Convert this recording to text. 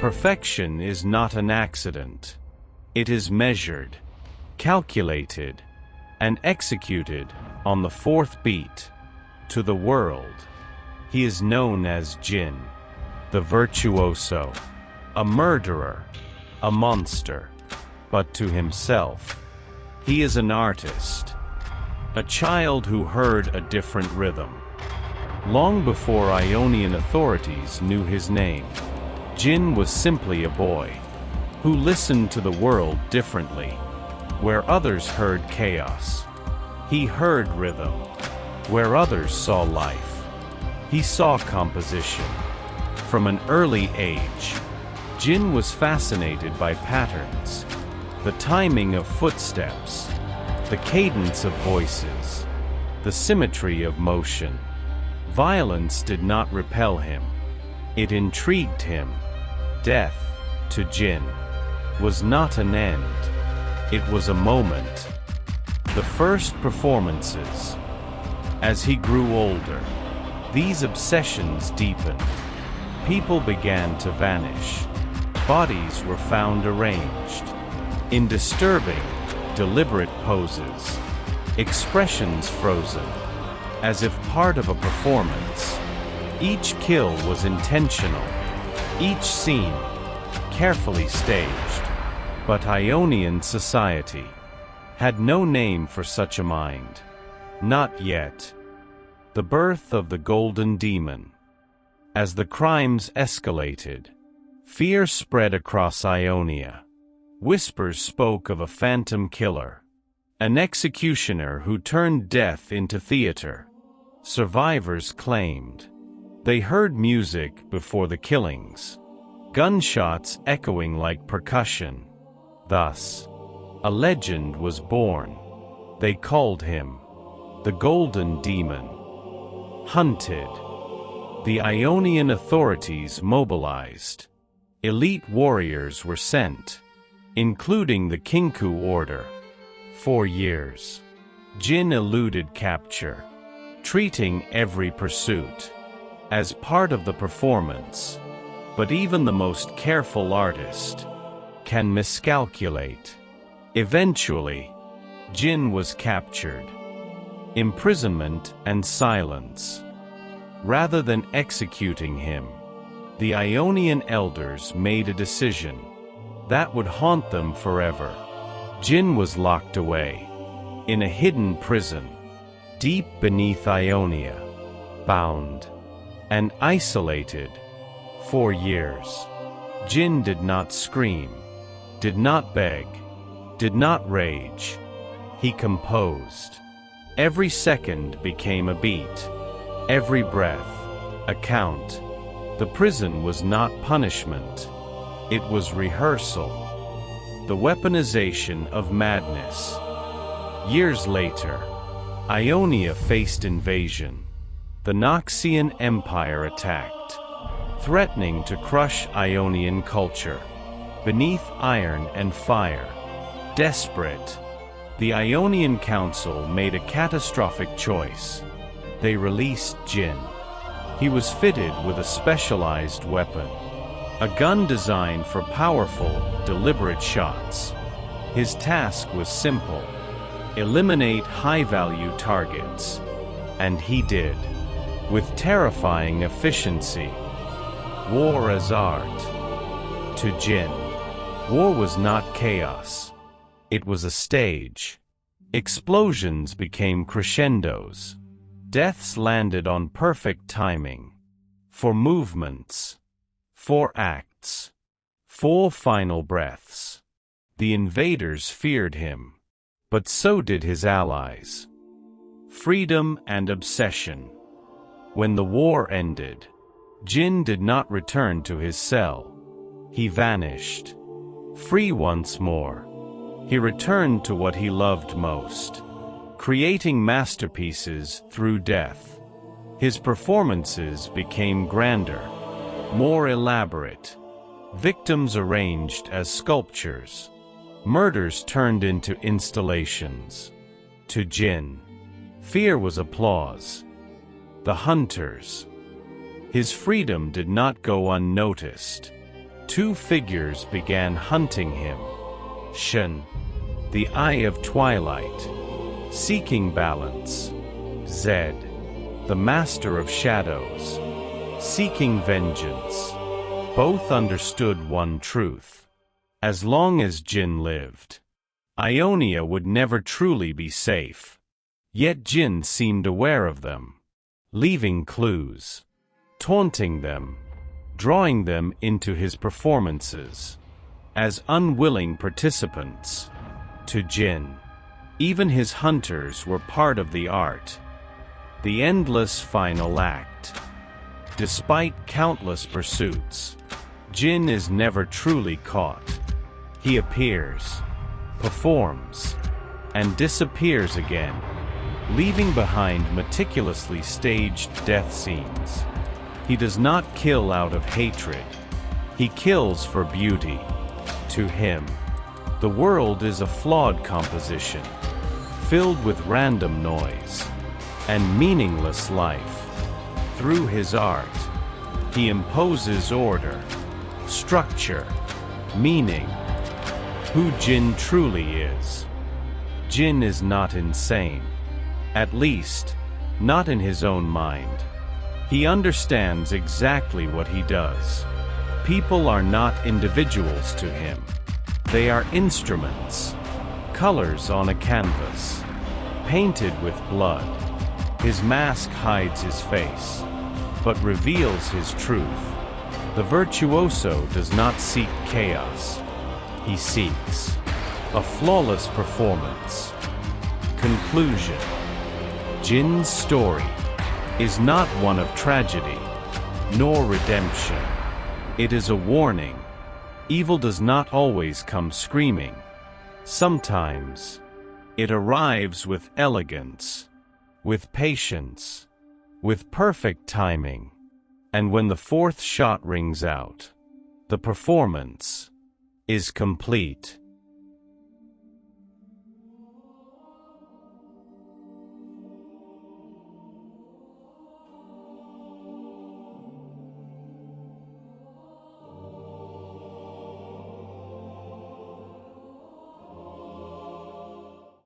Perfection is not an accident. It is measured, calculated, and executed on the fourth beat. To the world, he is known as Jhin the Virtuoso, a murderer, a monster. But to himself, he is an artist, a child who heard a different rhythm. Long before Ionian authorities knew his name, Jhin was simply a boy who listened to the world differently. Where others heard chaos, he heard rhythm. Where others saw life, he saw composition. From an early age, Jhin was fascinated by patterns, the timing of footsteps, the cadence of voices, the symmetry of motion. Violence did not repel him. It intrigued him. Death, to Jhin, was not an end. It was a moment. The first performances. As he grew older, these obsessions deepened. People began to vanish. Bodies were found arranged in disturbing, deliberate poses, expressions frozen, as if part of a performance. Each kill was intentional, each scene carefully staged. But Ionian society had no name for such a mind. Not yet. The birth of the Golden Demon. As the crimes escalated, fear spread across Ionia. Whispers spoke of a phantom killer, an executioner who turned death into theater. Survivors claimed they heard music before the killings, gunshots echoing like percussion. Thus, a legend was born. They called him the Golden Demon. Hunted. The Ionian authorities mobilized. Elite warriors were sent, including the Kinku Order. For years, Jhin eluded capture, treating every pursuit as part of the performance. But even the most careful artist can miscalculate. Eventually, Jhin was captured. Imprisonment and silence. Rather than executing him, the Ionian elders made a decision that would haunt them forever. Jhin was locked away in a hidden prison, deep beneath Ionia, bound and isolated. For years, Jhin did not scream, did not beg, did not rage. He composed. Every second became a beat, every breath a count. The prison was not punishment, it was rehearsal. The weaponization of madness. Years later, Ionia faced invasion. The Noxian Empire attacked, threatening to crush Ionian culture. Beneath iron and fire, desperate, the Ionian Council made a catastrophic choice. They released Jhin. He was fitted with a specialized weapon, a gun designed for powerful, deliberate shots. His task was simple: eliminate high-value targets. And he did, with terrifying efficiency. War as art. To Jhin, war was not chaos. It was a stage. Explosions became crescendos. Deaths landed on perfect timing. 4 movements. 4 acts. 4 final breaths. The invaders feared him. But so did his allies. Freedom and obsession. When the war ended, Jhin did not return to his cell. He vanished. Free once more. He returned to what he loved most, creating masterpieces through death. His performances became grander, more elaborate. Victims arranged as sculptures. Murders turned into installations. To Jhin, fear was applause. The hunters. His freedom did not go unnoticed. Two figures began hunting him. Jhin, the Eye of Twilight, seeking balance. Zed, the Master of Shadows, seeking vengeance. Both understood one truth. As long as Jhin lived, Ionia would never truly be safe. Yet Jhin seemed aware of them, leaving clues, taunting them, drawing them into his performances as unwilling participants. To Jhin, even his hunters were part of the art, the endless final act. Despite countless pursuits, Jhin is never truly caught. He appears, performs, and disappears again, leaving behind meticulously staged death scenes. He does not kill out of hatred. He kills for beauty. To him, the world is a flawed composition, filled with random noise and meaningless life. Through his art, he imposes order, structure, meaning. Who Jhin truly is. Jhin is not insane. At least, not in his own mind. He understands exactly what he does. People are not individuals to him. They are instruments, colors on a canvas, painted with blood. His mask hides his face, but reveals his truth. The virtuoso does not seek chaos. He seeks a flawless performance. Conclusion. Jhin's story is not one of tragedy, nor redemption. It is a warning. Evil does not always come screaming. Sometimes, it arrives with elegance, with patience, with perfect timing. And when the fourth shot rings out, the performance is complete.